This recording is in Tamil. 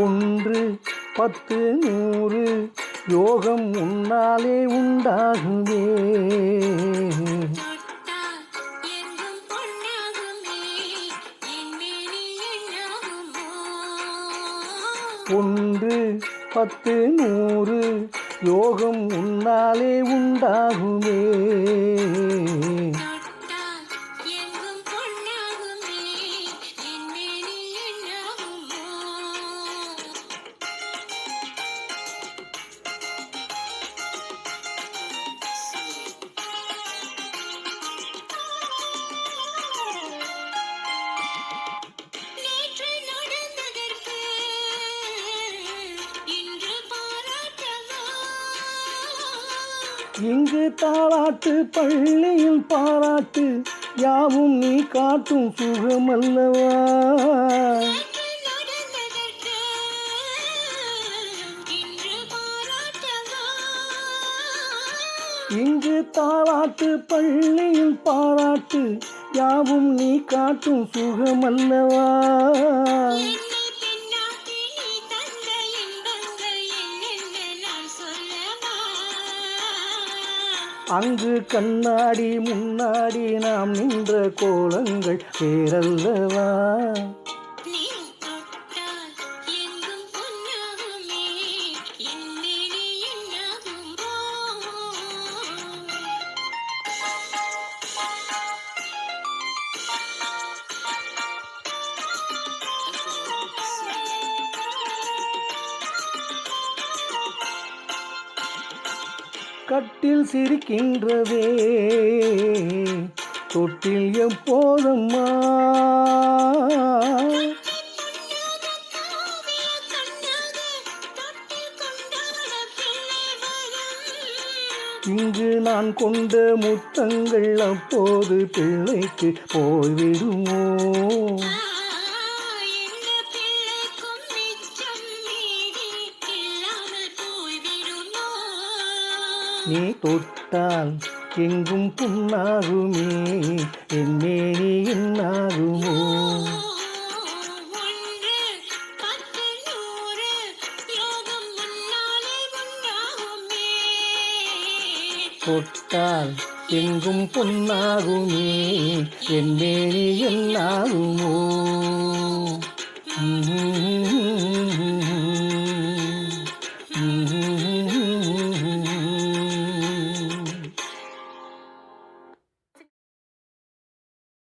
ஒன்று 10 100 யோகம் உன்னாலே உண்டாகுமே. ஒன்று 10 100 யோகம் உன்னாலே உண்டாகுமே. இங்கு தாளாட்டு பள்ளியில் பாராட்டு யாவும் நீ காட்டும் சுகமல்லவா. இங்கு தாளாட்டு பள்ளியில் பாராட்டு யாவும் நீ காட்டும் சுகமல்லவா. அங்கு கண்ணாடி முன்னாடி நாம் நின்ற கோலங்கள் பேரல்லவா. கட்டில் சிரிக்கின்றதே தொட்டில் எப்போதம்மா. இங்கு நான் கொண்ட முத்தங்கள் அப்போது பிள்ளைக்கு போய்விடுமோ. நீ தொட்டால் எங்கும் புண்ணாகுமே, என்னே நீ என்னாகுமோ. தொட்டால் எங்கும் பொன்னாகுமே, என்னே நீ என்னாகுமோ.